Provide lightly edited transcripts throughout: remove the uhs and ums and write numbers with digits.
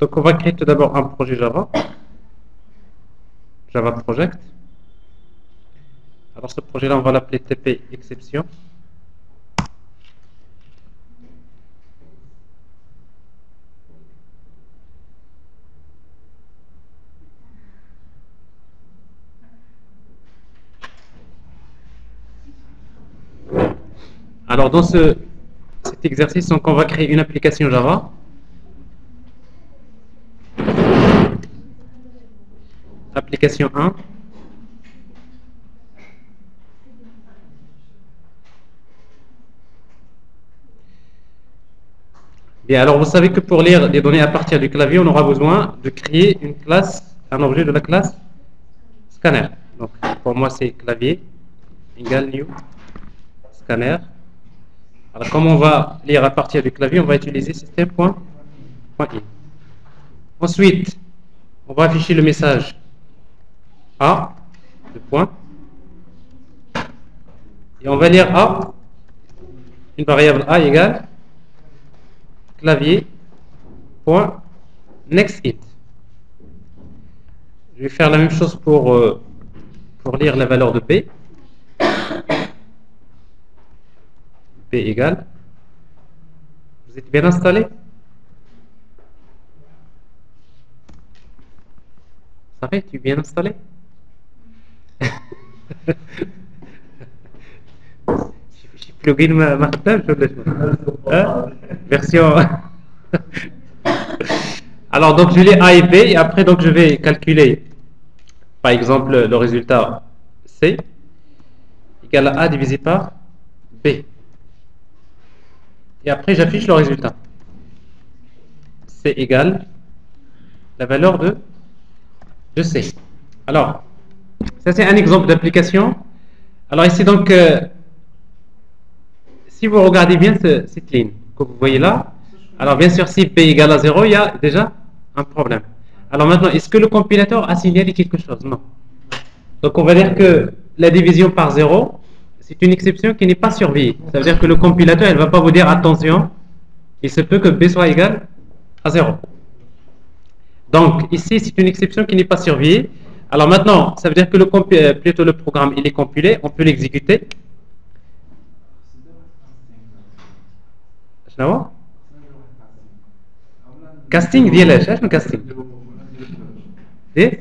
Donc on va créer tout d'abord un projet Java, Java Project. Alors ce projet-là, on va l'appeler TP Exception. Alors dans cet exercice, donc, on va créer une application Java. Application 1. Bien, alors vous savez que pour lire les données à partir du clavier, on aura besoin de créer une classe, un objet de la classe scanner. Donc pour moi c'est clavier égale new scanner. Alors comme on va lire à partir du clavier, on va utiliser système.in. Ensuite, on va afficher le message A, de point, et on va lire A, une variable A égale clavier.nextIt. Je vais faire la même chose pour lire la valeur de P. P égale. Vous êtes bien installé? Ça fait, tu es bien installé? J'ai plugin ma table, version. Alors donc je lis A et B et après donc je vais calculer par exemple le résultat C égale à A divisé par B. Et après j'affiche le résultat. C égale la valeur de C. Alors, ça c'est un exemple d'application. Alors ici donc, si vous regardez bien cette ligne que vous voyez là, alors bien sûr si P égale à 0, il y a déjà un problème. Alors maintenant, est-ce que le compilateur a signalé quelque chose? Non. Donc on va dire que la division par 0, c'est une exception qui n'est pas surveillée. Ça veut dire que le compilateur, il ne va pas vous dire attention, il se peut que B soit égal à 0. Donc ici, c'est une exception qui n'est pas surveillée. Alors maintenant, ça veut dire que le programme, il est compilé, on peut l'exécuter. Casting ديال شنو casting دي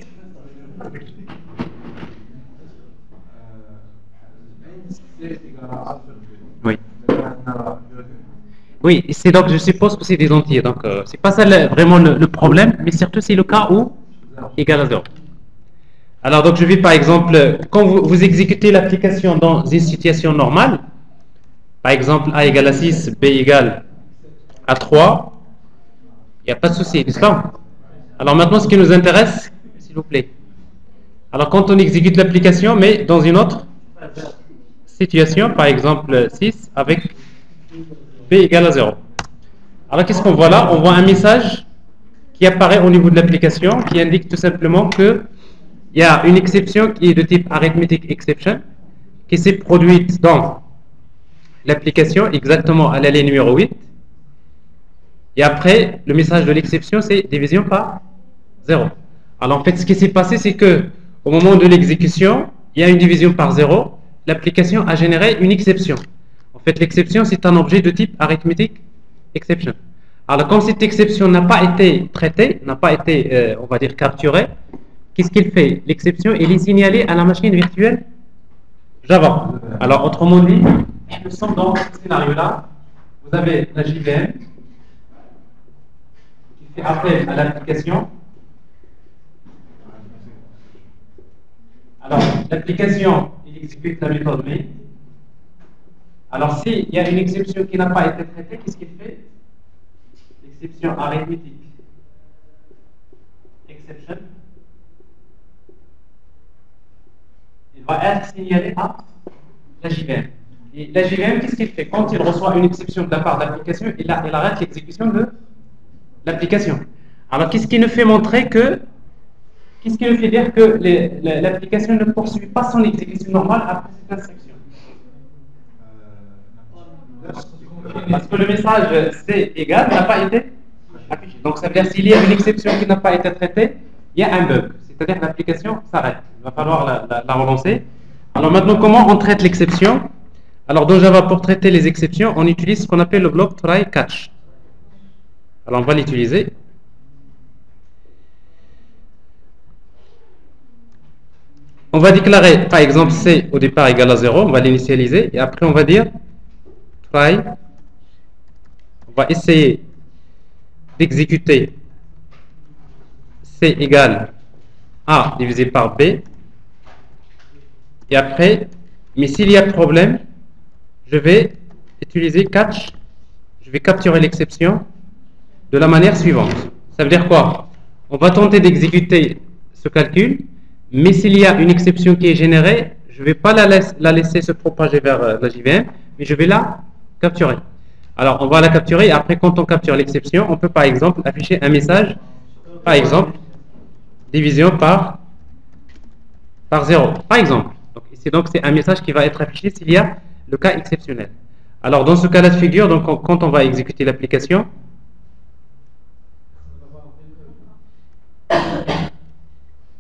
oui oui, c'est donc je suppose que c'est des entiers, donc c'est pas ça vraiment le problème, mais surtout c'est le cas où égal à 0. Alors donc je vais par exemple, quand vous exécutez l'application dans une situation normale, par exemple A égale à 6, B égale à 3, il n'y a pas de souci, n'est-ce pas? Alors maintenant ce qui nous intéresse, s'il vous plaît. Alors quand on exécute l'application, mais dans une autre situation, par exemple 6 avec B égale à 0. Alors qu'est-ce qu'on voit là? On voit un message qui apparaît au niveau de l'application qui indique tout simplement que il y a une exception qui est de type arithmetic exception qui s'est produite dans l'application exactement à la ligne numéro 8. Et après, le message de l'exception, c'est division par 0. Alors en fait, ce qui s'est passé, c'est que au moment de l'exécution, il y a une division par 0. L'application a généré une exception. En fait, l'exception, c'est un objet de type arithmetic exception. Alors, comme cette exception n'a pas été traitée, n'a pas été, on va dire, capturée, qu'est-ce qu'il fait? L'exception, elle est signalée à la machine virtuelle Java. Alors, autrement dit, nous sommes dans ce scénario-là. Vous avez la JVM qui fait appel à l'application. Alors, l'application, il exécute la méthode main. Alors, s'il y a une exception qui n'a pas été traitée, qu'est-ce qu'il fait? L'exception arithmétique exception, il va être signalé à la JVM. Et la JVM, qu'est-ce qu'il fait? Quand il reçoit une exception de la part de l'application, il arrête l'exécution de l'application. Alors, qu'est-ce qui nous fait montrer que qu'est-ce qui nous fait dire que l'application ne poursuit pas son exécution normale après cette instruction? Parce que le message C égal n'a pas été affiché. Donc ça veut dire s'il y a une exception qui n'a pas été traitée, il y a un bug. C'est-à-dire que l'application s'arrête. Il va falloir la relancer. Alors maintenant, comment on traite l'exception? Alors dans Java, pour traiter les exceptions, on utilise ce qu'on appelle le bloc try catch. Alors on va l'utiliser. On va déclarer, par exemple, C au départ égal à 0, on va l'initialiser, et après on va dire try, on va essayer d'exécuter C égale A divisé par B, et après, mais s'il y a problème, je vais utiliser catch, je vais capturer l'exception de la manière suivante. Ça veut dire quoi? On va tenter d'exécuter ce calcul, mais s'il y a une exception qui est générée, je ne vais pas la laisser se propager vers la JVM, mais je vais la capturer. Alors, on va la capturer, et après, quand on capture l'exception, on peut par exemple afficher un message, par exemple, division par 0, par exemple. Donc, c'est un message qui va être affiché s'il y a le cas exceptionnel. Alors, dans ce cas-là de figure, donc, quand on va exécuter l'application,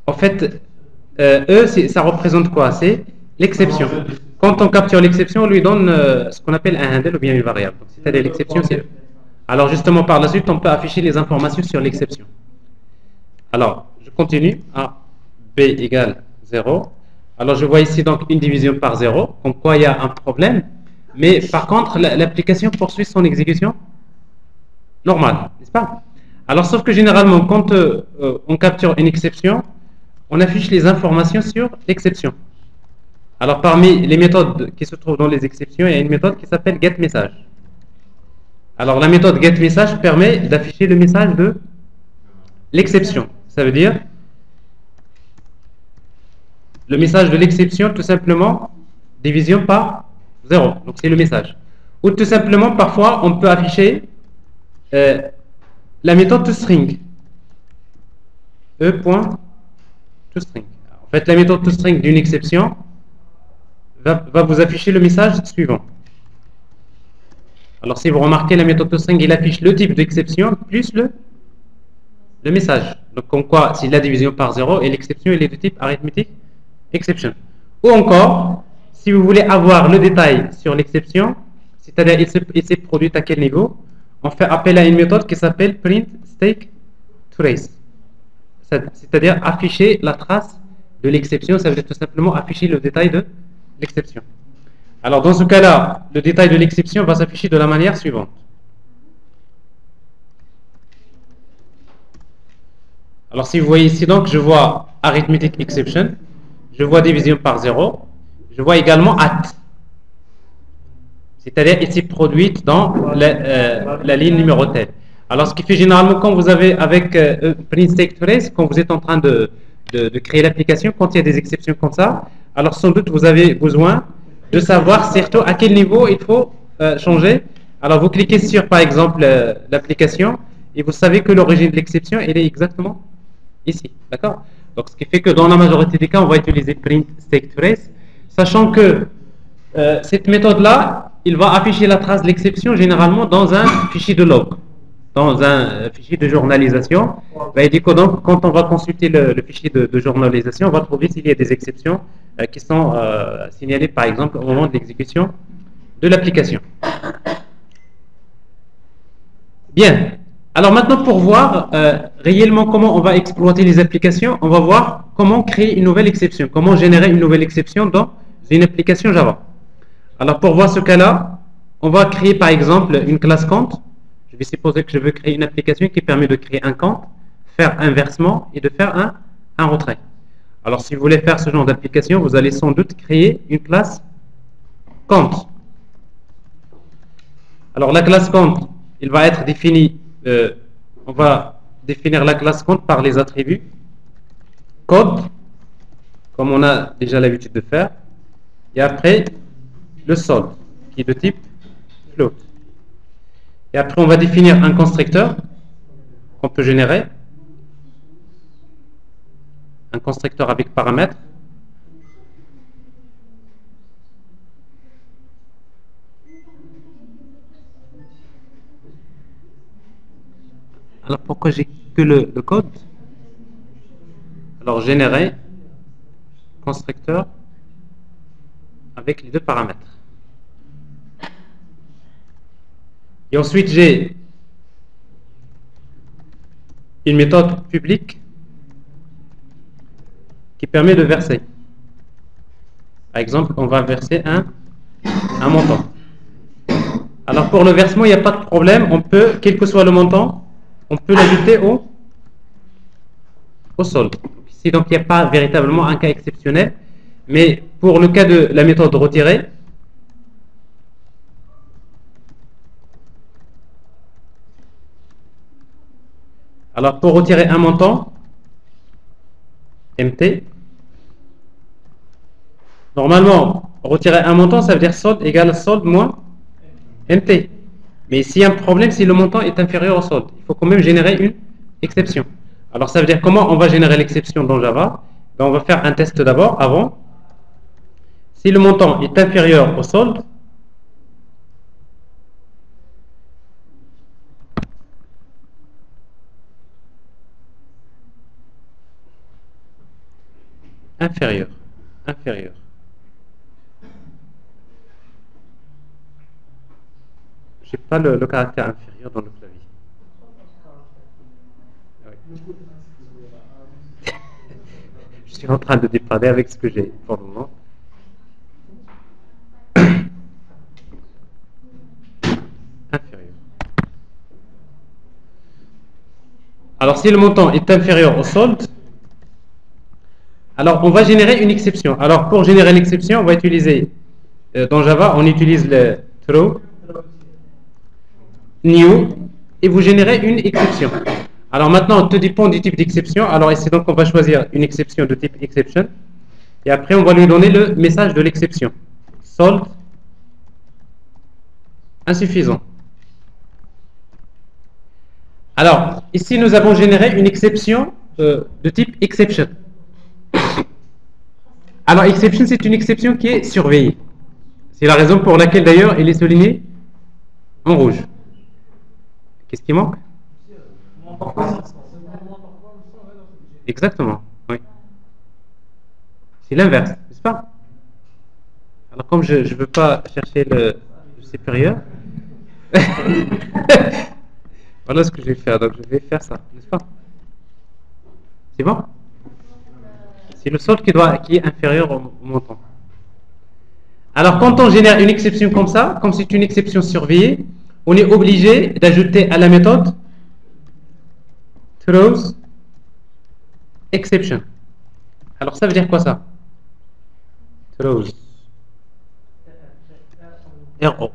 en fait, ça représente quoi? C'est l'exception. Quand on capture l'exception, on lui donne ce qu'on appelle un handle ou bien une variable. C'est-à-dire l'exception, c'est E. Alors justement, par la suite, on peut afficher les informations sur l'exception. Alors, je continue. A, B égale 0. Alors, je vois ici donc une division par 0, comme quoi il y a un problème. Mais par contre, l'application poursuit son exécution normale, n'est-ce pas? Alors, sauf que généralement, quand on capture une exception, on affiche les informations sur l'exception. Alors, parmi les méthodes qui se trouvent dans les exceptions, il y a une méthode qui s'appelle getMessage. Alors, la méthode getMessage permet d'afficher le message de l'exception. Ça veut dire le message de l'exception, tout simplement, division par 0. Donc, c'est le message. Ou tout simplement, parfois, on peut afficher la méthode toString. E.toString. En fait, la méthode toString d'une exception va vous afficher le message suivant. Alors, si vous remarquez, la méthode toString, il affiche le type d'exception plus le message. Donc, comme quoi, c'est la division par 0 et l'exception, elle est de type arithmétique exception. Ou encore, si vous voulez avoir le détail sur l'exception, c'est-à-dire il s'est produit à quel niveau, on fait appel à une méthode qui s'appelle print stake trace. C'est-à-dire afficher la trace de l'exception, ça veut dire tout simplement afficher le détail de l'exception. Alors dans ce cas-là, le détail de l'exception va s'afficher de la manière suivante. Alors si vous voyez ici donc, je vois arithmetic exception, je vois division par 0, je vois également at. C'est-à-dire ici produite dans la ligne numéro telle. Alors ce qui fait généralement quand vous avez avec print stake trace, quand vous êtes en train de créer l'application, quand il y a des exceptions comme ça, alors sans doute vous avez besoin de savoir surtout à quel niveau il faut changer. Alors vous cliquez sur par exemple l'application et vous savez que l'origine de l'exception elle est exactement ici, d'accord? Donc ce qui fait que dans la majorité des cas on va utiliser print stake trace, sachant que cette méthode-là, il va afficher la trace de l'exception généralement dans un fichier de log, dans un fichier de journalisation. Et du coup, donc, quand on va consulter le fichier de journalisation, on va trouver s'il y a des exceptions qui sont signalées, par exemple, au moment de l'exécution de l'application. Bien. Alors maintenant, pour voir réellement comment on va exploiter les applications, on va voir comment créer une nouvelle exception, comment générer une nouvelle exception dans une application Java. Alors pour voir ce cas-là, on va créer par exemple une classe compte. Je vais supposer que je veux créer une application qui permet de créer un compte, faire un versement et de faire un retrait. Alors si vous voulez faire ce genre d'application, vous allez sans doute créer une classe compte. Alors la classe compte, il va être défini, on va définir la classe compte par les attributs code, comme on a déjà l'habitude de faire, et après le solde, qui est de type float. Et après, on va définir un constructeur qu'on peut générer, un constructeur avec paramètres. Alors pourquoi j'ai que le code? Alors générer constructeur avec les deux paramètres. Et ensuite j'ai une méthode publique qui permet de verser. Par exemple, on va verser un montant. Alors pour le versement, il n'y a pas de problème. On peut, quel que soit le montant, on peut l'ajouter au solde. Ici, donc, il n'y a pas véritablement un cas exceptionnel. Mais pour le cas de la méthode retirée, alors pour retirer un montant, MT, normalement, retirer un montant, ça veut dire solde égale solde moins MT. Mais s'il y a un problème, si le montant est inférieur au solde, il faut quand même générer une exception. Alors ça veut dire comment on va générer l'exception dans Java? Ben, on va faire un test d'abord, avant. Si le montant est inférieur au solde, inférieur, inférieur. Je n'ai pas le caractère inférieur dans le clavier. Oui. Je suis en train de dépanner avec ce que j'ai pour le moment. Inférieur. Alors si le montant est inférieur au solde, alors on va générer une exception. Alors pour générer l'exception, on va utiliser, dans Java, on utilise le throw, new, et vous générez une exception. Alors maintenant, tout dépend du type d'exception. Alors ici donc on va choisir une exception de type exception, et après on va lui donner le message de l'exception. Solde insuffisant. Alors, ici, nous avons généré une exception de type exception. Alors, exception, c'est une exception qui est surveillée. C'est la raison pour laquelle, d'ailleurs, il est souligné en rouge. Qu'est-ce qui manque? Exactement, oui. C'est l'inverse, n'est-ce pas? Alors, comme je ne veux pas chercher le supérieur, voilà ce que je vais faire. Donc, je vais faire ça, n'est-ce pas? C'est bon? C'est le solde qui est inférieur au montant. Alors, quand on génère une exception comme ça, comme c'est une exception surveillée, on est obligé d'ajouter à la méthode throws exception. Alors, ça veut dire quoi ça? Throws RO.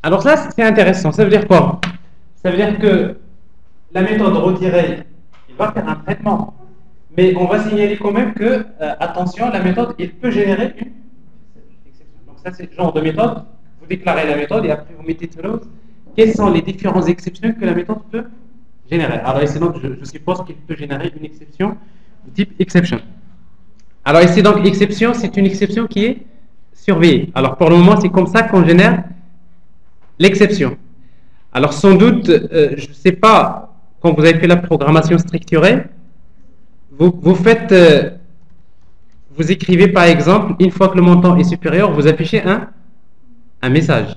Alors ça, c'est intéressant. Ça veut dire quoi? Ça veut dire que la méthode retirée, il va faire un traitement. Mais on va signaler quand même que, attention, la méthode, il peut générer une exception. Donc ça, c'est le genre de méthode. Vous déclarez la méthode et après vous mettez throws. Quelles sont les différentes exceptions que la méthode peut générer? Alors ici, donc, je suppose qu'il peut générer une exception de type exception. Alors ici, donc, exception, c'est une exception qui est surveillée. Alors pour le moment, c'est comme ça qu'on génère l'exception. Alors sans doute, je ne sais pas, quand vous avez fait la programmation structurée, vous faites, vous écrivez par exemple, une fois que le montant est supérieur, vous affichez un message.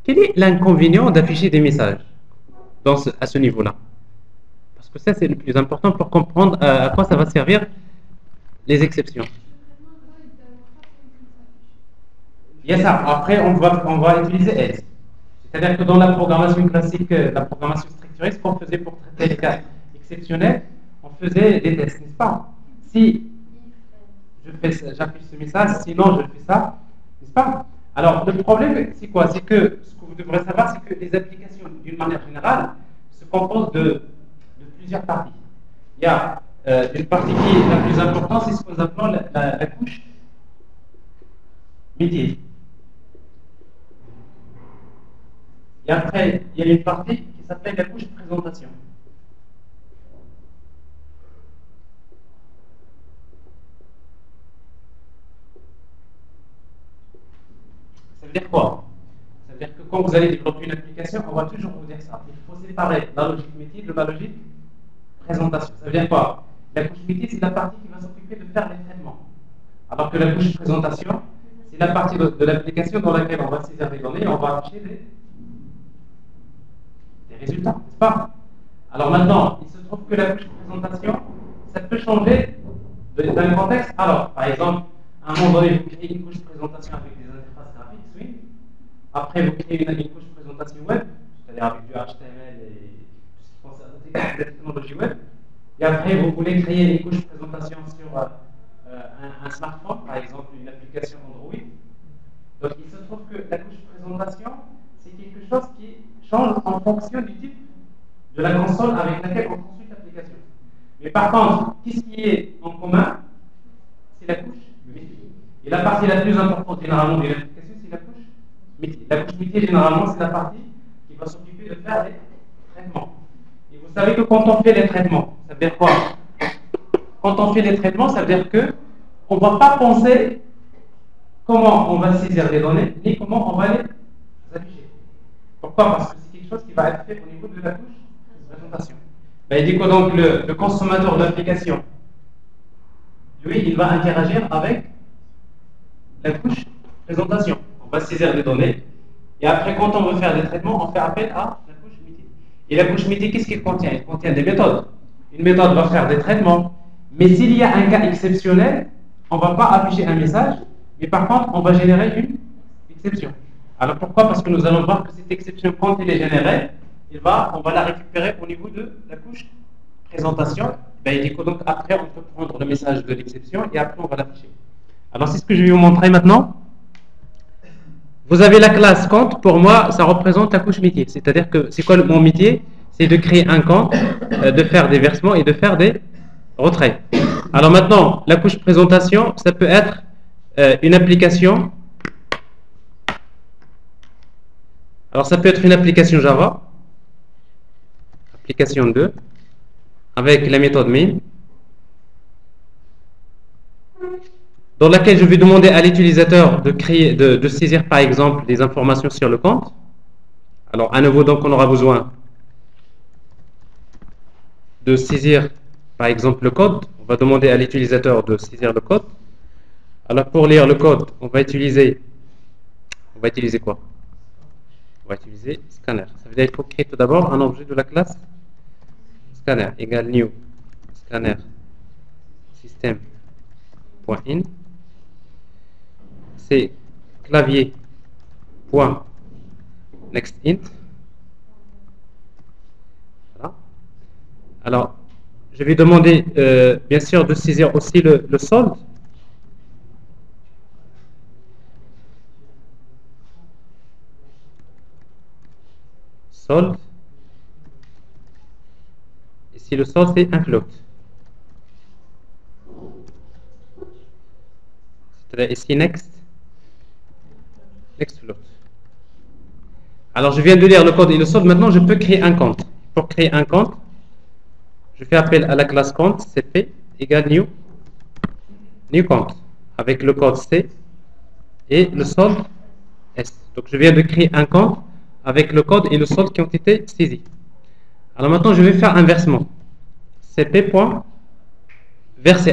Quel est l'inconvénient d'afficher des messages à ce niveau-là? Parce que ça, c'est le plus important pour comprendre à quoi ça va servir les exceptions. Il y a ça. Après, on va utiliser else. C'est-à-dire que dans la programmation classique, la programmation structurée, ce qu'on faisait pour traiter les cas exceptionnels, on faisait des tests, n'est-ce pas? Si j'affiche ce message, sinon je fais ça, n'est-ce pas? Alors, le problème, c'est quoi? C'est que ce que vous devrez savoir, c'est que les applications, d'une manière générale, se composent de plusieurs parties. Il y a une partie qui est la plus importante, c'est ce que nous appelons la couche métier. Et après, il y a une partie qui s'appelle la couche de présentation. Ça veut dire quoi? Ça C'est-à-dire que quand vous allez développer une application, on va toujours vous dire ça. Il faut séparer la logique métier de la logique présentation. Ça veut dire quoi? La couche métier, c'est la partie qui va s'occuper de faire les traitements. Alors que la couche présentation, c'est la partie de l'application dans laquelle on va saisir des données et on va afficher des résultats, n'est-ce pas? Alors maintenant, il se trouve que la couche présentation, ça peut changer d'un contexte. Alors, par exemple, à un moment donné, vous créez une couche présentation avec des interfaces graphiques, oui. Après, vous créez une couche présentation web, c'est-à-dire avec du HTML et tout ce qui concerne la technologie web. Et après, vous voulez créer une couche présentation sur un smartphone, par exemple une application Android. Donc, il se trouve que la couche présentation, c'est quelque chose qui change en fonction du type de la console avec laquelle on construit l'application. Mais par contre, qu'est-ce qui est en commun? C'est la couche métier. Et la partie la plus importante généralement de l'application, c'est la couche métier. La couche métier, généralement, c'est la partie qui va s'occuper de faire les traitements. Et vous savez que quand on fait les traitements, ça veut dire quoi? Quand on fait les traitements, ça veut dire que on ne va pas penser comment on va saisir les données, ni comment on va les afficher. Pourquoi? Parce que c'est quelque chose qui va être fait au niveau de la couche présentation. Ben, il dit quoi donc le consommateur de l'application? Lui, il va interagir avec la couche présentation. On va saisir les données. Et après, quand on veut faire des traitements, on fait appel à la couche métier. Et la couche métier, qu'est-ce qu'elle contient? Elle contient des méthodes. Une méthode va faire des traitements. Mais s'il y a un cas exceptionnel, on ne va pas afficher un message, mais par contre, on va générer une exception. Alors pourquoi? Parce que nous allons voir que cette exception, quand elle est générée, on va la récupérer au niveau de la couche présentation. Ben, il dit que donc après, on peut prendre le message de l'exception et après, on va l'afficher. Alors, c'est ce que je vais vous montrer maintenant. Vous avez la classe compte. Pour moi, ça représente la couche métier. C'est-à-dire que c'est quoi mon métier? C'est de créer un compte, de faire des versements et de faire des retraits. Alors maintenant, la couche présentation, ça peut être une application. Alors, ça peut être une application Java, application 2, avec la méthode main, dans laquelle je vais demander à l'utilisateur de saisir par exemple des informations sur le compte. Alors à nouveau, donc on aura besoin de saisir par exemple le code. On va demander à l'utilisateur de saisir le code. Alors pour lire le code, on va utiliser quoi? On va utiliser scanner. Ça veut dire qu'il faut créer tout d'abord un objet de la classe scanner égale new scanner system.in. C'est clavier.nextInt. Voilà. Alors, je vais demander bien sûr de saisir aussi le solde. Solde. Ici, le solde, c'est un float. C'est-à-dire ici, next float. Alors, je viens de lire le code et le solde. Maintenant, je peux créer un compte. Pour créer un compte, je fais appel à la classe compte, cp égale new compte, avec le code C et le solde S. Donc, je viens de créer un compte avec le code et le solde qui ont été saisis. Alors maintenant, je vais faire un versement. cp.verser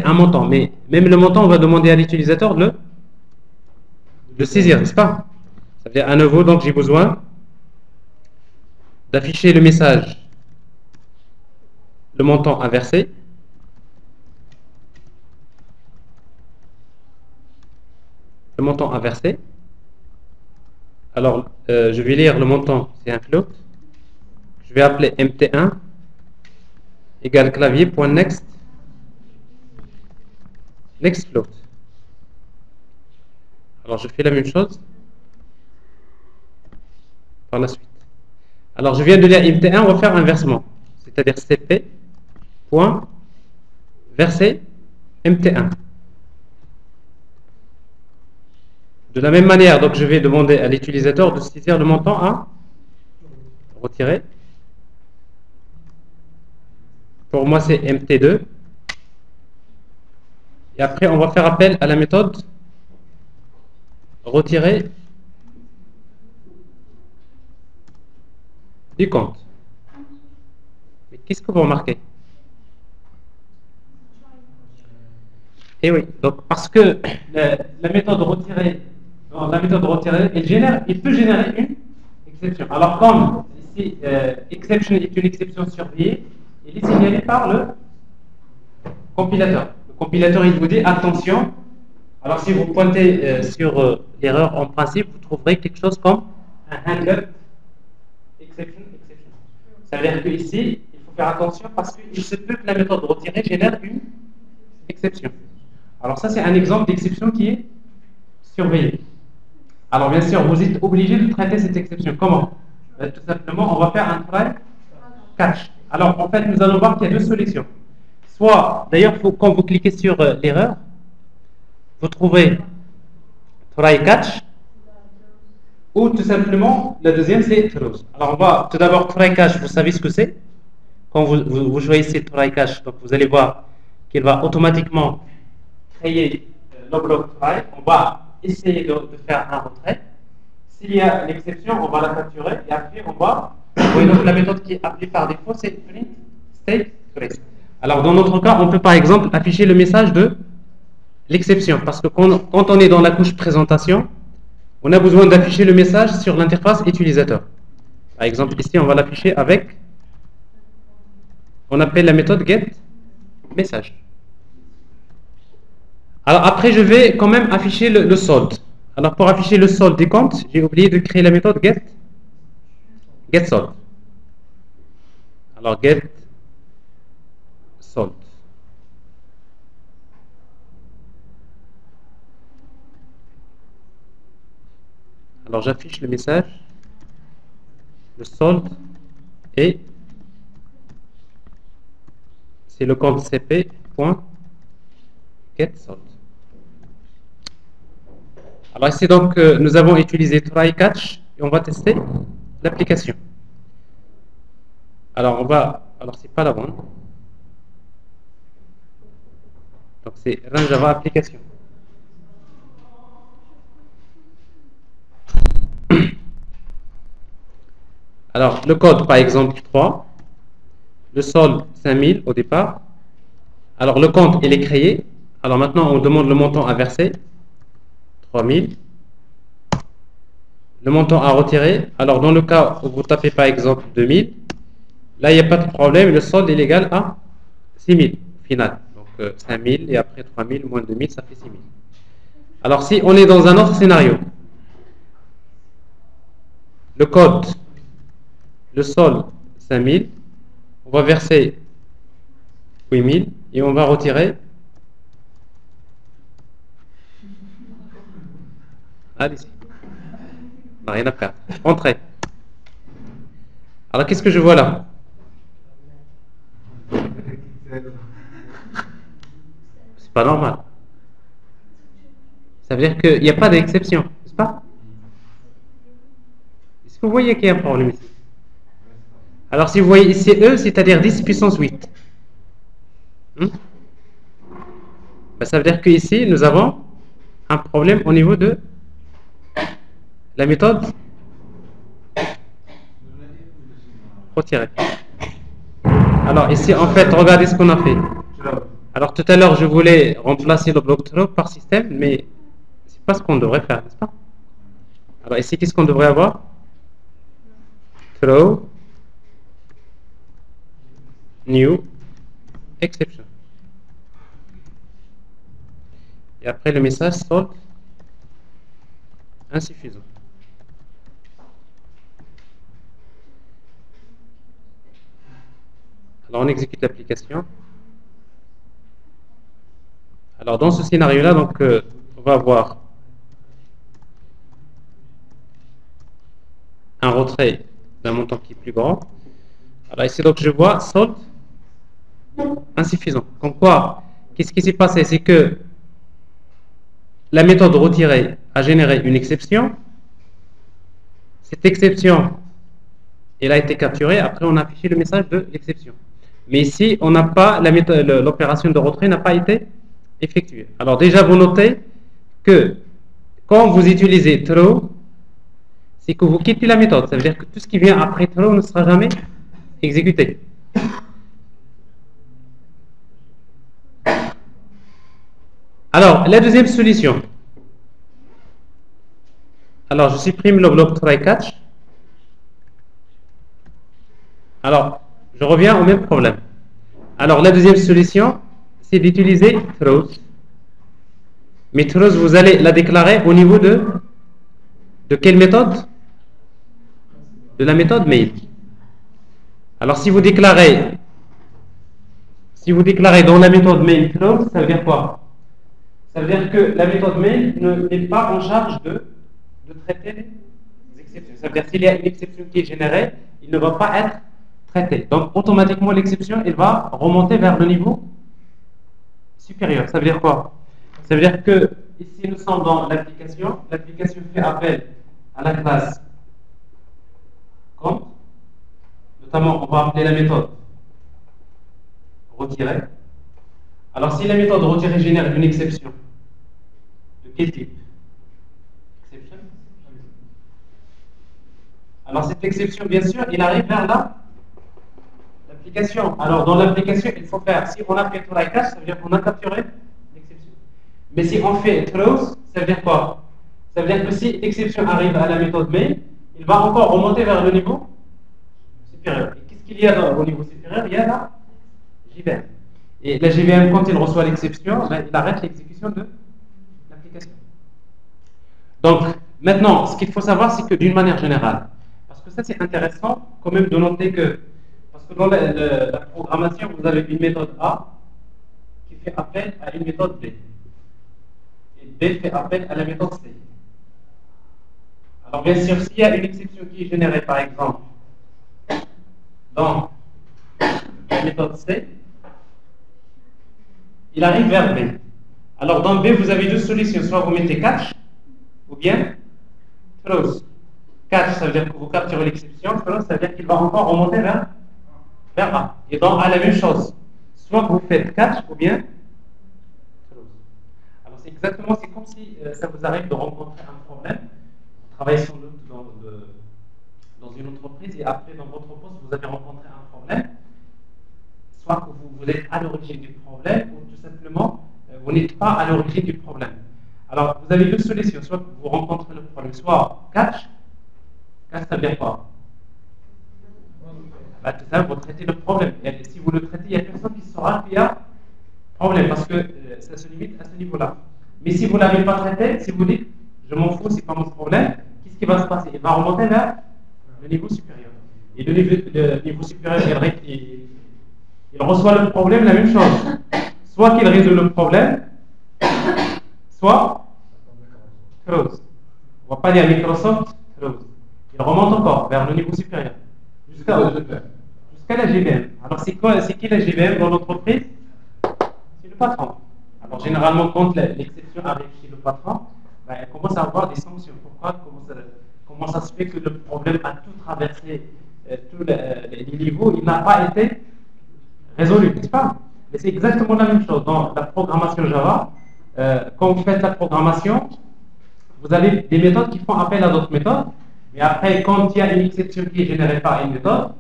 un montant. Mais même le montant, on va demander à l'utilisateur de saisir, n'est-ce pas? Ça veut dire à nouveau, donc j'ai besoin d'afficher le message, le montant à verser. Le montant à verser. Alors, je vais lire le montant, c'est un float. Je vais appeler mt1 égale clavier.next float. Alors, je fais la même chose par la suite. Alors, je viens de lire mt1, on va faire un versement. C'est-à-dire cp.verser mt1. De la même manière, donc je vais demander à l'utilisateur de saisir le montant à retirer. Pour moi, c'est mt2. Et après, on va faire appel à la méthode retirer du compte. Mais qu'est-ce que vous remarquez? Eh oui, donc parce que la méthode retirer, elle peut générer une exception. Alors comme ici, exception est une exception surveillée, elle est signalée par le compilateur. Le compilateur, il vous dit attention. Alors si vous pointez sur l'erreur en principe, vous trouverez quelque chose comme un handle exception. Ça veut dire qu'ici, il faut faire attention parce qu'il se peut que la méthode retirée génère une exception. Alors ça, c'est un exemple d'exception qui est surveillée. Alors bien sûr, vous êtes obligé de traiter cette exception. Comment? Tout simplement, on va faire un try catch. Alors en fait, nous allons voir qu'il y a deux solutions. Soit, d'ailleurs, quand vous cliquez sur l'erreur, vous trouverez try catch, ou tout simplement, la deuxième c'est throws. Alors on va tout d'abord try catch, vous savez ce que c'est. Quand vous choisissez try catch, donc vous allez voir qu'il va automatiquement créer le bloc try. On va essayer de faire un retrait. S'il y a l'exception, on va la capturer et après on va. Vous voyez donc la méthode qui est appelée par défaut, c'est print state trace. Alors dans notre cas, on peut par exemple afficher le message de l'exception parce que quand on est dans la couche présentation, on a besoin d'afficher le message sur l'interface utilisateur. Par exemple, ici, on va l'afficher avec, on appelle la méthode getMessage. Alors après, je vais quand même afficher le solde. Alors pour afficher le solde des comptes, j'ai oublié de créer la méthode getSolde. Alors getSolde. Alors j'affiche le message, le solde, et c'est le compte cp.getSolde. Alors ici donc nous avons utilisé try catch et on va tester l'application. Alors c'est pas la bonne. Donc c'est run Java application. Alors, le code, par exemple, 3. Le solde, 5000 au départ. Alors, le compte, il est créé. Alors, maintenant, on demande le montant à verser. 3000. Le montant à retirer. Alors, dans le cas où vous tapez, par exemple, 2000, là, il n'y a pas de problème. Le solde est égal à 6000 au final. Donc, 5000 et après 3000 moins 2000, ça fait 6000. Alors, si on est dans un autre scénario, le code, le solde 5000, on va verser 8000 et on va retirer. Allez-y. On n'a rien à perdre. Entrez. Alors qu'est-ce que je vois là? C'est pas normal. Ça veut dire qu'il n'y a pas d'exception, n'est-ce pas? Est-ce que vous voyez qu'il y a un problème ici? Alors si vous voyez ici E, c'est-à-dire 10 puissance 8. Ça veut dire qu'ici, nous avons un problème au niveau de la méthode retirer. Alors ici, en fait, regardez ce qu'on a fait. Alors tout à l'heure, je voulais remplacer le bloc throw par système, mais c'est pas ce qu'on devrait faire, n'est-ce pas? Alors ici, qu'est-ce qu'on devrait avoir? Throw new exception. Et après le message solde insuffisant. Alors on exécute l'application. Alors dans ce scénario-là, donc on va avoir un retrait d'un montant qui est plus grand. Alors ici donc je vois solde insuffisant. Comme quoi, qu'est-ce qui s'est passé? C'est que la méthode retirée a généré une exception. Cette exception, elle a été capturée. Après, on a affiché le message de l'exception. Mais ici, on n'a pas l'opération de retrait n'a pas été effectuée. Alors déjà, vous notez que quand vous utilisez throw, c'est que vous quittez la méthode. Ça veut dire que tout ce qui vient après throw ne sera jamais exécuté. Alors, la deuxième solution. Alors, je supprime le bloc try catch. Alors, je reviens au même problème. Alors, la deuxième solution, c'est d'utiliser throws. Mais throws, vous allez la déclarer au niveau de quelle méthode? De la méthode main. Alors, si vous déclarez dans la méthode main throws, ça veut dire quoi? Ça veut dire que la méthode main n'est pas en charge de traiter les exceptions. Ça veut dire que s'il y a une exception qui est générée, il ne va pas être traité. Donc, automatiquement, l'exception, elle va remonter vers le niveau supérieur. Ça veut dire quoi? Ça veut dire que, ici, nous sommes dans l'application. L'application fait appel à la classe compte. Notamment, on va appeler la méthode retirer. Alors, si la méthode retirer génère une exception, de quel type? Exception. Alors, cette exception, bien sûr, il arrive vers l'application. Alors, dans l'application, il faut faire, si on a fait try catch, ça veut dire qu'on a capturé l'exception. Mais si on fait throws, ça veut dire quoi? Ça veut dire que si l'exception arrive à la méthode main, il va encore remonter vers le niveau supérieur. Et qu'est-ce qu'il y a au niveau supérieur? Il y a la JVM. Et la JVM, quand il reçoit l'exception, ben, il arrête l'exécution de l'application. Donc, maintenant, ce qu'il faut savoir, c'est que d'une manière générale, parce que ça c'est intéressant quand même de noter que, parce que dans la programmation, vous avez une méthode A qui fait appel à une méthode B. Et B fait appel à la méthode C. Alors bien sûr, s'il y a une exception qui est générée, par exemple, dans la méthode C, il arrive vers B. Alors dans B, vous avez deux solutions. Soit vous mettez catch, ou bien throws. Catch, ça veut dire que vous capturez l'exception. Throws, ça veut dire qu'il va encore remonter vers A. Et dans A, la même chose. Soit vous faites catch, ou bien throws. Alors c'est exactement, c'est comme si ça vous arrive de rencontrer un problème. Vous travaillez sans doute dans une entreprise et après, dans votre poste, vous avez rencontré un problème. Soit que vous êtes à l'origine du problème, ou tout simplement, vous n'êtes pas à l'origine du problème. Alors, vous avez deux solutions. Soit que vous rencontrez le problème, soit catch. Catch, ça veut dire quoi? Bah, tout ça, vous traitez le problème. Et si vous le traitez, il n'y a personne qui saura qu'il y a problème, parce que ça se limite à ce niveau-là. Mais si vous ne l'avez pas traité, si vous dites, je m'en fous, c'est pas mon problème, qu'est-ce qui va se passer? Il va remonter vers le niveau supérieur. Et le niveau supérieur, il reçoit le problème, la même chose. Soit qu'il résout le problème, soit throws. On ne va pas dire Microsoft throws. Il remonte encore vers le niveau supérieur. Jusqu'à la GVM. Alors c'est qui la GVM dans l'entreprise? C'est le patron. Alors généralement quand l'exception arrive chez le patron, ben, elle commence à avoir des sanctions. Pourquoi? Comment ça se fait que le problème a tout traversé tous les niveaux, il n'a pas été résolu, n'est-ce pas? Mais c'est exactement la même chose dans la programmation Java. Quand vous faites la programmation, vous avez des méthodes qui font appel à d'autres méthodes. Mais après, quand il y a une exception qui est générée par une méthode,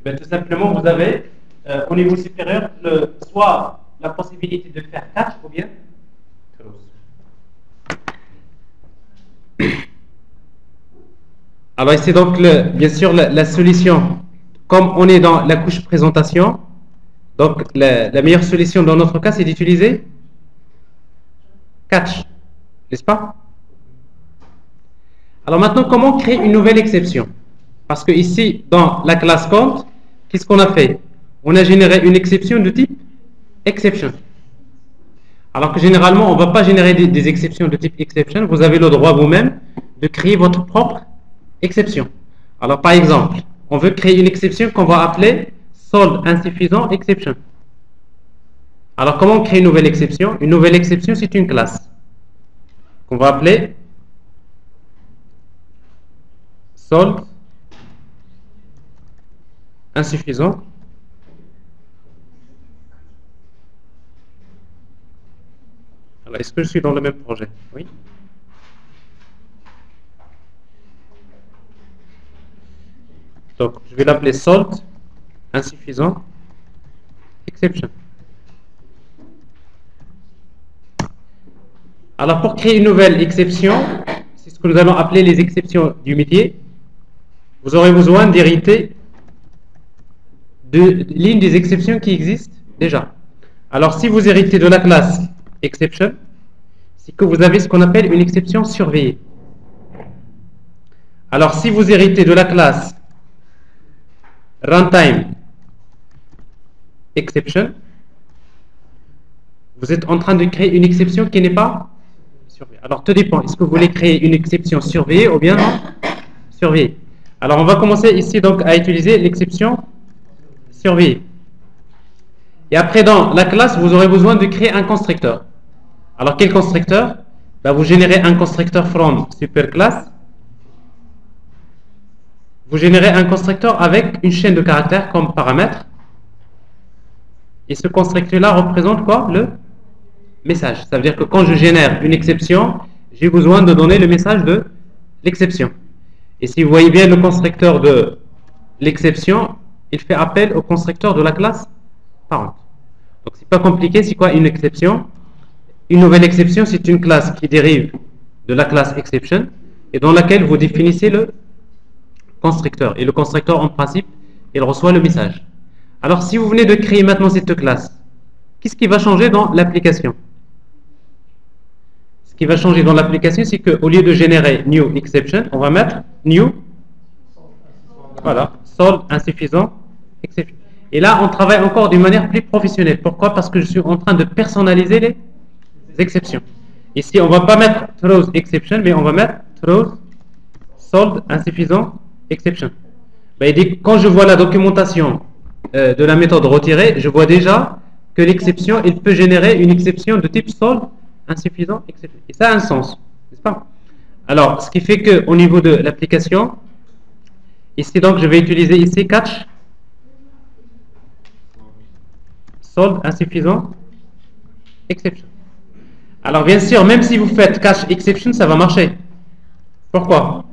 ben, tout simplement, vous avez au niveau supérieur soit la possibilité de faire catch ou bien throws. Alors c'est donc bien sûr la solution. Comme on est dans la couche présentation, donc la meilleure solution dans notre cas, c'est d'utiliser catch, n'est-ce pas? Alors maintenant, comment créer une nouvelle exception? Parce que ici, dans la classe compte, qu'est-ce qu'on a fait? On a généré une exception de type exception. Alors que généralement, on ne va pas générer des exceptions de type exception. Vous avez le droit vous-même de créer votre propre exception. Alors par exemple, on veut créer une exception qu'on va appeler solde insuffisant exception. Alors comment on crée une nouvelle exception? Une nouvelle exception, c'est une classe qu'on va appeler solde insuffisant Alors, est-ce que je suis dans le même projet? Oui. Donc, je vais l'appeler solved, insuffisant, exception. Alors, pour créer une nouvelle exception, c'est ce que nous allons appeler les exceptions du métier, vous aurez besoin d'hériter de l'une des exceptions qui existent déjà. Alors, si vous héritez de la classe exception, c'est que vous avez ce qu'on appelle une exception surveillée. Alors, si vous héritez de la classe runtime exception, vous êtes en train de créer une exception qui n'est pas surveillée. Alors, tout dépend. Est-ce que vous voulez créer une exception surveillée ou bien non surveillée? Alors, on va commencer ici donc à utiliser l'exception surveillée. Et après, dans la classe, vous aurez besoin de créer un constructeur. Alors, quel constructeur? Ben, vous générez un constructeur from superclass. Vous générez un constructeur avec une chaîne de caractères comme paramètre. Et ce constructeur-là représente quoi? Le message. Ça veut dire que quand je génère une exception, j'ai besoin de donner le message de l'exception. Et si vous voyez bien le constructeur de l'exception, il fait appel au constructeur de la classe parent. Donc c'est pas compliqué, c'est quoi une exception? Une nouvelle exception, c'est une classe qui dérive de la classe exception et dans laquelle vous définissez le constructeur. Et le constructeur, en principe, il reçoit le message. Alors si vous venez de créer maintenant cette classe, qu'est-ce qui va changer dans l'application? Ce qui va changer dans l'application, c'est qu'au lieu de générer new exception, on va mettre new, voilà, solved insuffisant exception. Et là, on travaille encore d'une manière plus professionnelle. Pourquoi? Parce que je suis en train de personnaliser les exceptions. Ici, on ne va pas mettre throws exception, mais on va mettre throws solved insuffisant exception. Ben, quand je vois la documentation de la méthode retirée, je vois déjà que l'exception, il peut générer une exception de type solved insuffisant exception. Et ça a un sens, n'est-ce pas? Alors, ce qui fait qu'au niveau de l'application, ici donc, je vais utiliser ici catch solved insuffisant exception. Alors bien sûr, même si vous faites catch exception, ça va marcher. Pourquoi?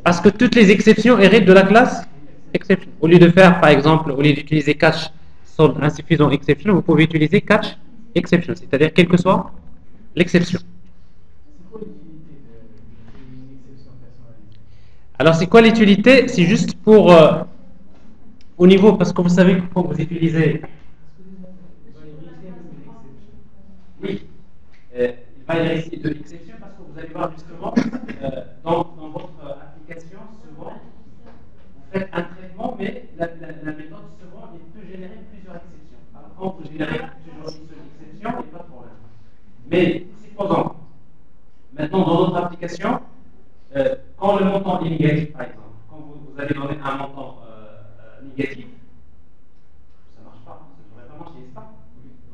Parce que toutes les exceptions héritent de la classe exception. Au lieu de faire, par exemple, au lieu d'utiliser catch solved insuffisant exception, vous pouvez utiliser catch exception, c'est-à-dire quelle que soit l'exception. Alors c'est quoi l'utilité? C'est juste pour au niveau, parce que vous savez que quand vous utilisez, oui, il va y avoir de l'exception parce que vous allez voir justement dans votre application, souvent, vous faites un traitement, mais la méthode, souvent, elle peut générer plusieurs exceptions. Alors quand vous générez toujours une seule exception, il n'y a pas de problème. Mais supposons, maintenant dans notre application, quand le montant est négatif, par exemple, quand vous allez donner un montant négatif, ça ne marche pas, ça ne devrait pas marcher, n'est-ce pas?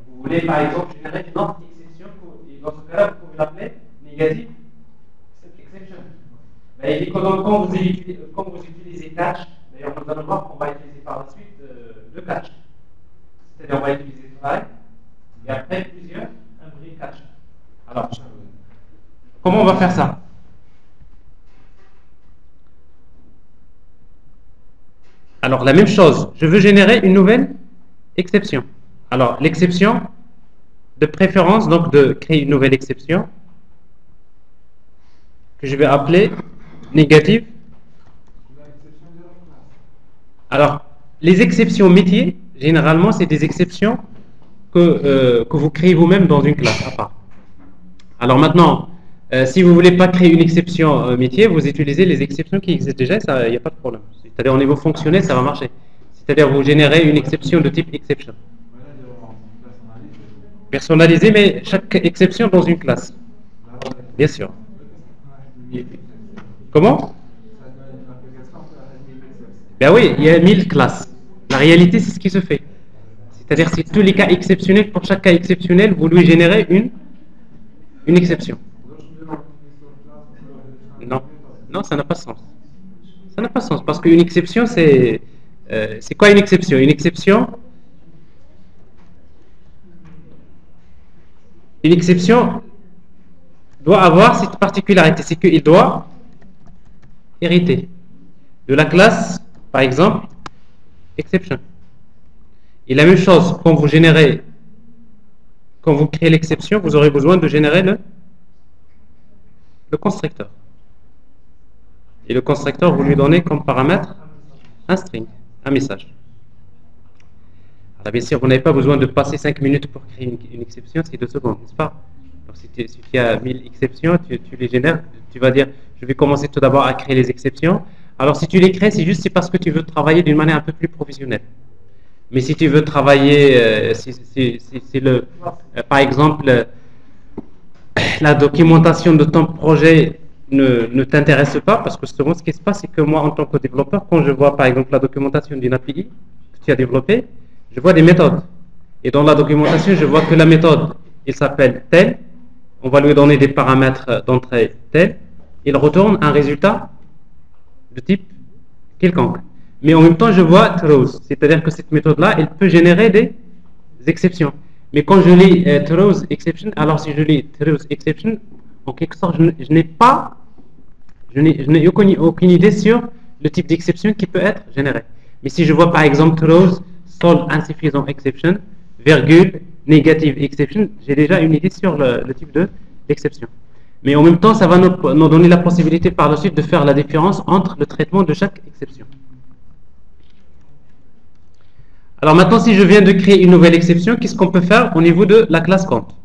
Vous voulez par exemple générer une autre exception, et dans ce cas-là, vous pouvez l'appeler négatif exception. Mais il est quand vous utilisez catch, d'ailleurs nous allons voir qu'on va utiliser par la suite le catch. C'est-à-dire on va utiliser try, et après plusieurs, un brief catch. Alors, comment on va faire ça? Alors, la même chose, je veux générer une nouvelle exception. Alors, l'exception, de préférence, donc de créer une nouvelle exception, que je vais appeler négative. Alors, les exceptions métiers, généralement, c'est des exceptions que vous créez vous-même dans une classe à part. Alors maintenant, si vous ne voulez pas créer une exception métier, vous utilisez les exceptions qui existent déjà, il n'y a pas de problème. C'est-à-dire au niveau fonctionnel, ça va marcher. C'est-à-dire vous générez une exception de type exception. Personnalisé, mais chaque exception dans une classe. Bien sûr. Comment? Ben oui, il y a 1000 classes. La réalité, c'est ce qui se fait. C'est-à-dire, c'est tous les cas exceptionnels. Pour chaque cas exceptionnel, vous lui générez une exception. Non, non, ça n'a pas de sens. Ça n'a pas de sens, parce qu'une exception, c'est quoi une exception? Une exception, doit avoir cette particularité, c'est qu'il doit hériter de la classe, par exemple, exception. Et la même chose, quand vous créez l'exception, vous aurez besoin de générer le constructeur. Et le constructeur, vous lui donnez comme paramètre un string, un message. Alors bien sûr, vous n'avez pas besoin de passer 5 minutes pour créer une exception, c'est 2 secondes, n'est-ce pas? Donc, si tu as 1000 exceptions, tu les génères, tu vas dire, je vais commencer tout d'abord à créer les exceptions. Alors si tu les crées, c'est parce que tu veux travailler d'une manière un peu plus professionnelle. Mais si tu veux travailler, par exemple, la documentation de ton projet ne t'intéresse pas, parce que souvent ce qui se passe, c'est que moi, en tant que développeur, quand je vois par exemple la documentation d'une API que tu as développée, je vois des méthodes. Et dans la documentation, je vois que la méthode, il s'appelle telle, on va lui donner des paramètres d'entrée tels, il retourne un résultat de type quelconque. Mais en même temps, je vois throws, c'est-à-dire que cette méthode-là, elle peut générer des exceptions. Mais quand je lis throws exception, alors si je lis throws exception, en quelque sorte, je n'ai aucune idée sur le type d'exception qui peut être généré. Mais si je vois par exemple throws solve insuffisant exception, virgule, negative exception, j'ai déjà une idée sur le type d'exception. Mais en même temps, ça va nous donner la possibilité par la suite de faire la différence entre le traitement de chaque exception. Alors maintenant, si je viens de créer une nouvelle exception, qu'est-ce qu'on peut faire au niveau de la classe compte?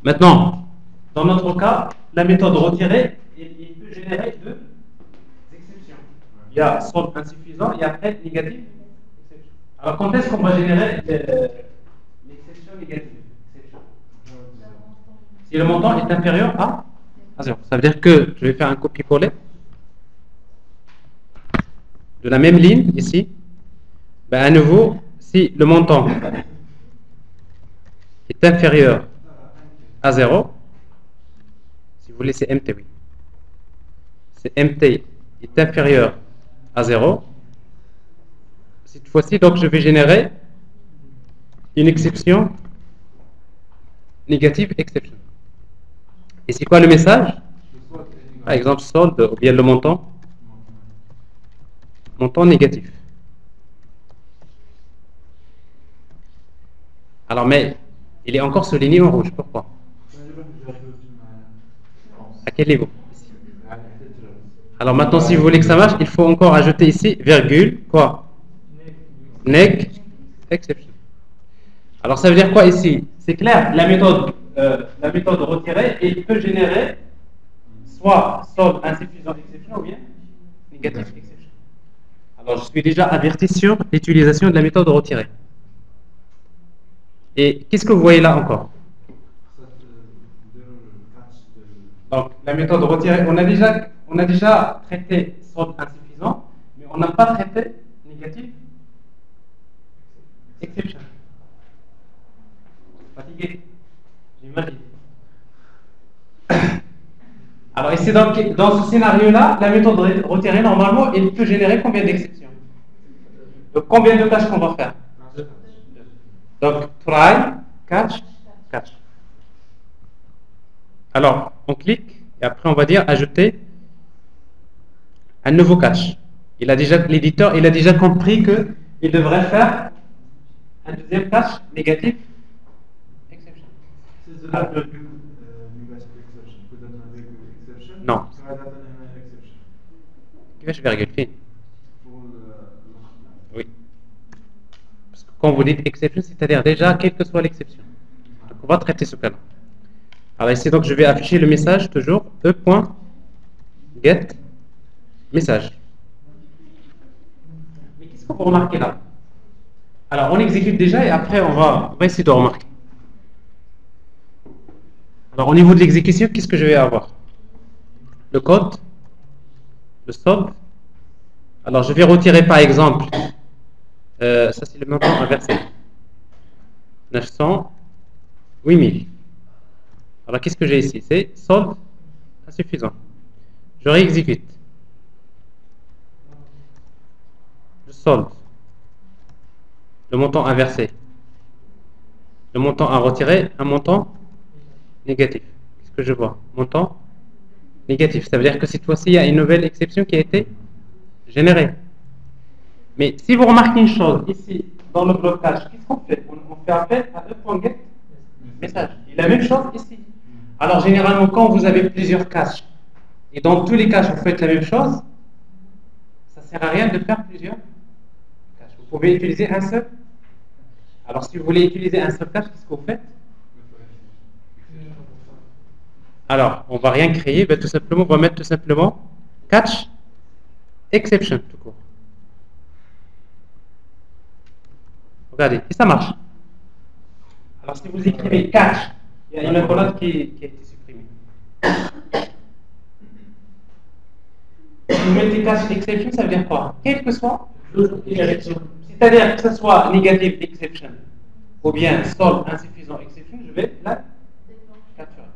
Maintenant, dans notre cas, la méthode retirée, il peut générer 2 exceptions. Il y a solve insuffisant et après négatif exception. Alors quand est-ce qu'on va générer l'exception négative? Si le montant est inférieur à 0. Ça veut dire que je vais faire un copier-coller de la même ligne ici. Ben à nouveau, si le montant est inférieur à 0, si vous voulez, c'est MT, oui. C'est MT est inférieur à 0. Cette fois-ci, donc, je vais générer une exception négative exception. Et c'est quoi le message? Par exemple, solde ou bien le montant négatif. Alors, mais il est encore souligné en rouge. Pourquoi? À quel niveau? Alors maintenant, si vous voulez que ça marche, il faut encore ajouter ici, virgule, quoi? Neg exception. Alors ça veut dire quoi ici? C'est clair, la méthode retirée, elle peut générer soit solve insuffisant exception ou bien négatif exception. Alors je suis déjà averti sur l'utilisation de la méthode retirée. Et qu'est-ce que vous voyez là encore? Donc la méthode retirée, on a déjà traité solve insuffisant, mais on n'a pas traité négatif exception. Fatigué, j'imagine. Alors ici, dans ce scénario-là, la méthode retirée, normalement, elle peut générer combien d'exceptions? Donc combien de tâches qu'on va faire? Donc try, catch, catch. Alors, on clique et après on va dire ajouter un nouveau catch. L'éditeur, il a déjà compris qu'il devrait faire un deuxième catch négatif exception. Non. كيفاش virgule فين؟ Oui. Parce que quand vous dites exception, c'est-à-dire déjà quelle que soit l'exception. Donc on va traiter ce cas-là. Alors ici donc je vais afficher le message toujours e.get message. Mais qu'est-ce qu'on peut remarquer là? Alors on exécute déjà et après on va essayer de remarquer. Alors au niveau de l'exécution, qu'est-ce que je vais avoir? Le code, le solve. Alors je vais retirer par exemple, ça c'est le montant inversé, 900, 8000. Alors qu'est-ce que j'ai ici? C'est solve insuffisant. Je réexécute. Je solve. Le montant inversé. Le montant à retirer, un montant négatif. Qu'est-ce que je vois? Montant Négatif. Ça veut dire que cette fois-ci, il y a une nouvelle exception qui a été générée. Mais si vous remarquez une chose, ici, dans le blocage, qu'est-ce qu'on fait? On fait appel à e.getMessage. Et la même chose ici. Alors, généralement, quand vous avez plusieurs caches, et dans tous les caches, vous faites la même chose, ça ne sert à rien de faire plusieurs caches. Vous pouvez utiliser un seul. Alors, si vous voulez utiliser un seul cache, qu'est-ce que vous faites? Alors, on ne va rien créer, ben, tout simplement, on va mettre tout simplement catch exception tout court. Regardez, et ça marche. Alors, si vous écrivez catch, il y a une colonne qui a été supprimée. Si vous mettez catch exception, ça veut dire quoi? Quel que soit, c'est-à-dire que ce soit negative exception ou bien solve insuffisant exception, je vais la capturer.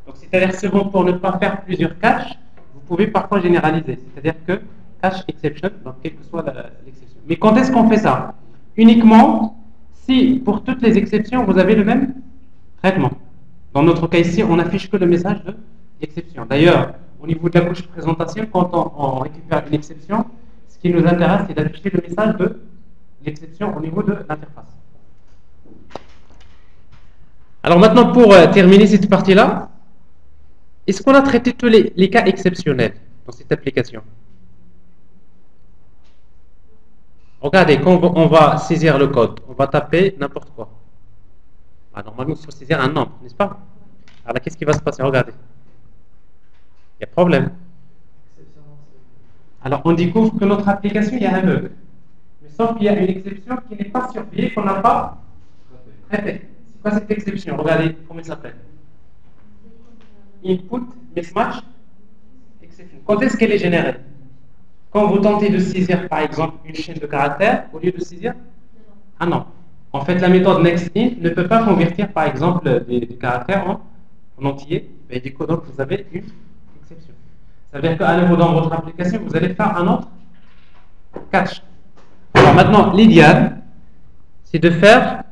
Donc, c'est-à-dire que c'est bon pour ne pas faire plusieurs caches, vous pouvez parfois généraliser. C'est-à-dire que cache exception, donc quelle que soit l'exception. Mais quand est-ce qu'on fait ça? Uniquement si pour toutes les exceptions, vous avez le même traitement. Dans notre cas ici, on n'affiche que le message de l'exception. D'ailleurs, au niveau de la couche présentation, quand on récupère une exception, ce qui nous intéresse, c'est d'afficher le message de l'exception au niveau de l'interface. Alors maintenant, pour terminer cette partie-là, est-ce qu'on a traité tous les cas exceptionnels dans cette application? Regardez, quand on va saisir le code, on va taper n'importe quoi. Ah, normalement, il faut saisir un nombre, n'est-ce pas? Alors, qu'est-ce qui va se passer? Regardez. Il y a problème. Alors, on découvre que notre application, il y a un bug. Mais sauf qu'il y a une exception qui n'est pas surveillée, qu'on n'a pas traitée. C'est quoi cette exception? Regardez comment elle s'appelle. Input mismatch exception. Quand est-ce qu'elle est générée? Quand vous tentez de saisir, par exemple, une chaîne de caractères, au lieu de saisir un nombre. En fait, la méthode nextInt ne peut pas convertir, par exemple, des caractères en entier. Et du coup, donc, vous avez une exception. Ça veut dire qu'à nouveau, dans votre application, vous allez faire un autre catch. Alors maintenant, l'idéal, c'est de faire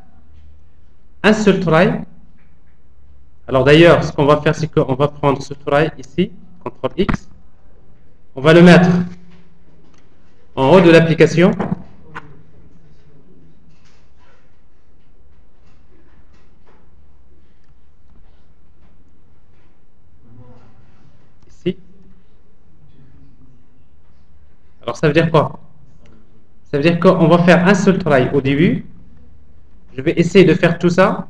un seul try. Alors d'ailleurs, ce qu'on va faire, c'est qu'on va prendre ce try ici, CTRL X. On va le mettre en haut de l'application. Ici. Alors ça veut dire quoi? Ça veut dire qu'on va faire un seul try au début. Je vais essayer de faire tout ça.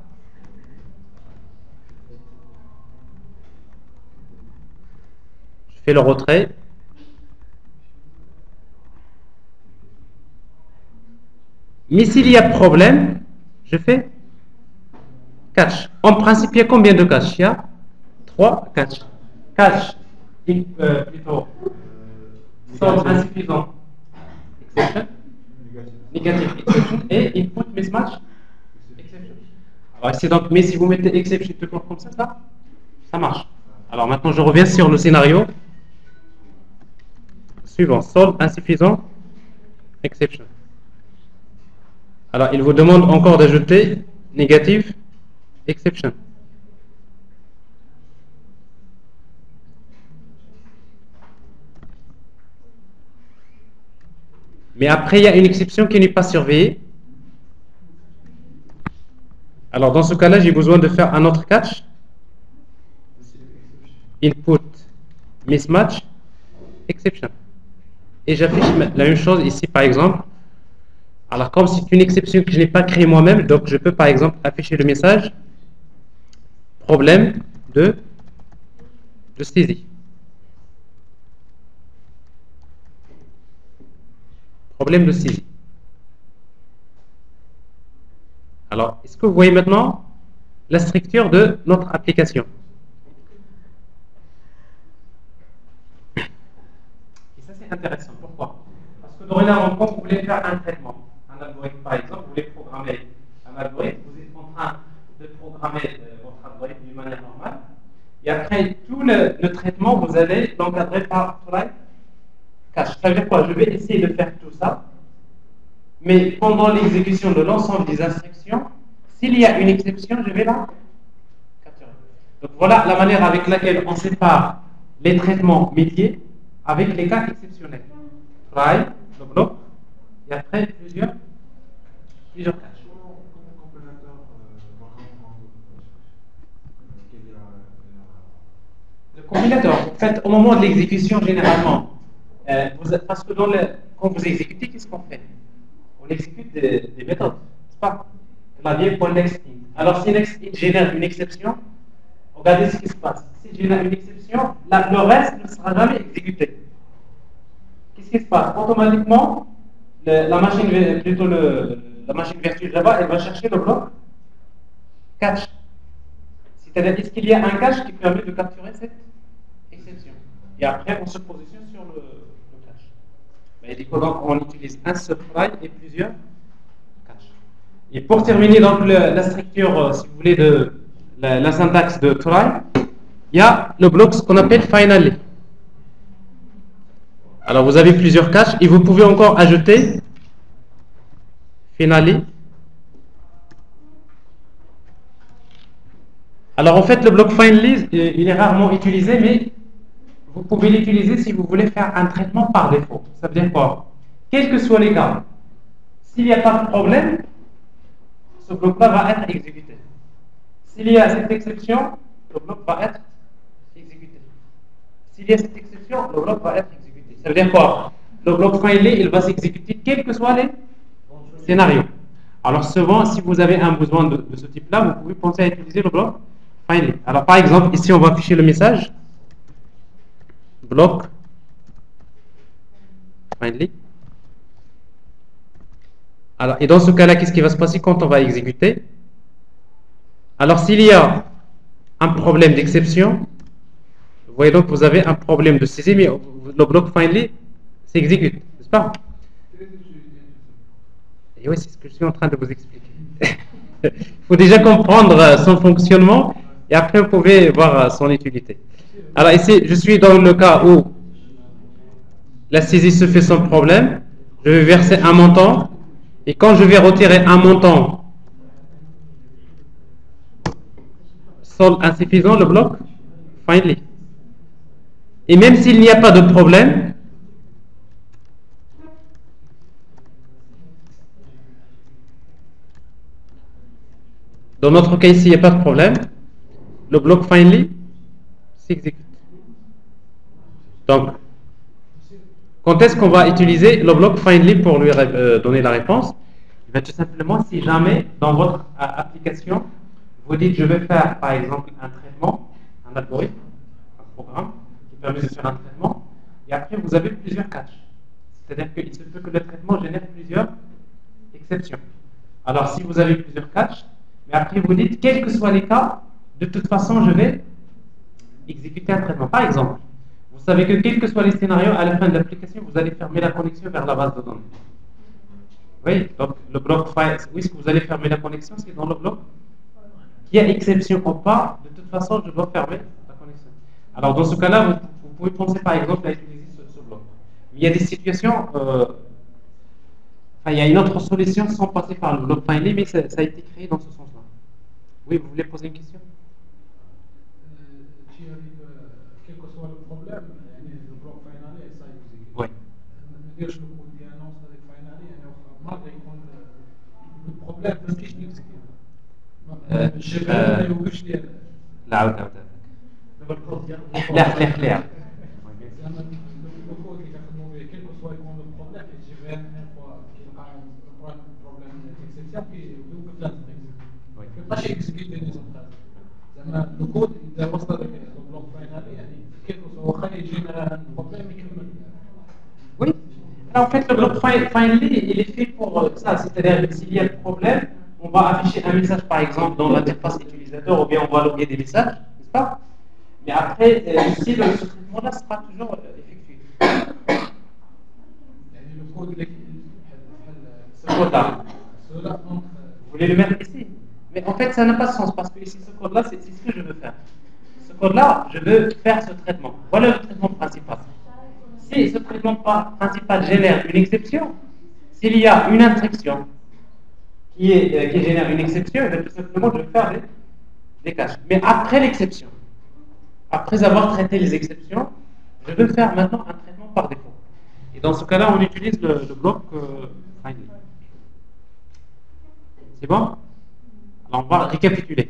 Je fais le retrait. Mais s'il y a problème, je fais catch. En principe, il y a combien de catch? Il y a 3 catch. Catch, plutôt, solve insuffisant exception, negative exception et input mismatch exception. Alors ici donc, mais si vous mettez exception tout court comme ça marche. Alors maintenant, je reviens sur le scénario suivant, solve insuffisant exception. Alors, il vous demande encore d'ajouter negative exception. Mais après, il y a une exception qui n'est pas surveillée. Alors, dans ce cas-là, j'ai besoin de faire un autre catch. Input mismatch exception. Et j'affiche la même chose ici, par exemple. Alors, comme c'est une exception que je n'ai pas créée moi-même, donc je peux par exemple afficher le message problème de saisie. Problème de saisie. Alors, est-ce que vous voyez maintenant la structure de notre application? Et ça, c'est intéressant. Pourquoi? Parce que dorénavant, quand vous voulez faire un traitement, un algorithme par exemple, vous voulez programmer un algorithme, vous êtes en train de programmer votre algorithme d'une manière normale, et après tout le traitement, vous allez l'encadrer par try catch. Ça veut dire quoi? Je vais essayer de faire tout ça, mais pendant l'exécution de l'ensemble des instructions, s'il y a une exception, je vais la capturer. Donc voilà la manière avec laquelle on sépare les traitements métiers avec les cas exceptionnels. Try, le bloc, et après plusieurs caches. Le compilateur, en fait, au moment de l'exécution, généralement, parce que quand vous exécutez, qu'est-ce qu'on fait? On exécute des méthodes, n'est-ce pas? Clavier.nextInt. Alors, si nextInt génère une exception, regardez ce qui se passe. S'il génère une exception, le reste ne sera jamais exécuté. Qu'est-ce qui se passe? Automatiquement, la machine virtuelle Java, elle va chercher le bloc catch. C'est-à-dire, est-ce qu'il y a un cache qui permet de capturer cette exception? Et après, on se positionne sur le cache. Et du coup, donc, on utilise un seul try et plusieurs caches. Et pour terminer donc la structure, si vous voulez, de la syntaxe de try, il y a le bloc ce qu'on appelle finally. Alors, vous avez plusieurs caches et vous pouvez encore ajouter finally. Alors en fait, le bloc finally, il est rarement utilisé, mais vous pouvez l'utiliser si vous voulez faire un traitement par défaut. Ça veut dire quoi? Quels que soient les cas, s'il n'y a pas de problème, ce bloc-là va être exécuté. S'il y a cette exception, le bloc va être exécuté. S'il y a cette exception, le bloc va être exécuté. Ça veut dire quoi? Le bloc finally, il va s'exécuter quels que soient les scénarios. Alors souvent, si vous avez un besoin de ce type-là, vous pouvez penser à utiliser le bloc finally. Alors par exemple, ici on va afficher le message bloc finally. Alors, et dans ce cas-là, qu'est-ce qui va se passer quand on va exécuter? Alors s'il y a un problème d'exception, vous voyez donc vous avez un problème de saisie, mais le bloc finally s'exécute, n'est-ce pas? Et oui, c'est ce que je suis en train de vous expliquer. Il faut déjà comprendre son fonctionnement et après vous pouvez voir son utilité. Alors ici, je suis dans le cas où la saisie se fait sans problème. Je vais verser un montant et quand je vais retirer un montant solde insuffisant, le bloc finally. Et même s'il n'y a pas de problème, dans notre cas ici, il n'y a pas de problème, le bloc finally s'exécute. Donc, quand est-ce qu'on va utiliser le bloc finally pour lui donner la réponse? Tout simplement, si jamais dans votre application, vous dites je vais faire par exemple un traitement, un algorithme, un programme qui permet de faire un traitement, et après vous avez plusieurs catches. C'est-à-dire qu'il se peut que le traitement génère plusieurs exceptions. Alors si vous avez plusieurs catches, mais après vous dites quels que soient les cas, de toute façon je vais exécuter un traitement. Par exemple, vous savez que quels que soient les scénarios, à la fin de l'application, vous allez fermer la connexion vers la base de données. Oui, donc le bloc file, où est-ce que vous allez fermer la connexion? C'est dans le bloc. Qu'il y a exception ou pas, de toute façon, je dois fermer la connexion. Alors dans ce cas-là, vous pouvez penser par exemple à utiliser ce bloc. Mais il y a des situations, il y a une autre solution sans passer par le bloc finally, mais ça a été créé dans ce sens-là. Oui, vous voulez poser une question? Quel que soit le problème, le bloc finally, ça existe. Oui. Le problème, c'est que je n'exécute. لا عاود لا خليها ماشي اكزيكيوتي زعما الكود اذا وصل لك البلوك فاينالي يعني كيف واخا يجينا بروبليم يكمل. Oui. Alors, en fait, le bloc finally, il est fait pour ça. C'est-à-dire que s'il y a un problème, on va afficher un message, par exemple, dans l'interface utilisateur, ou bien on va loguer des messages, n'est-ce pas? Mais après, ici, ce traitement-là sera toujours effectué. Le code, ce code-là. Vous voulez le mettre ici? Mais en fait, ça n'a pas de sens, parce que ici, ce code-là, c'est ce que je veux faire. Ce code-là, je veux faire ce traitement. Voilà le traitement principal. Si ce traitement principal génère une exception, s'il y a une instruction qui génère une exception, tout simplement je vais faire des caches. Mais après l'exception, après avoir traité les exceptions, je veux faire maintenant un traitement par défaut. Et dans ce cas-là, on utilise le bloc finally. C'est bon? Alors on va récapituler.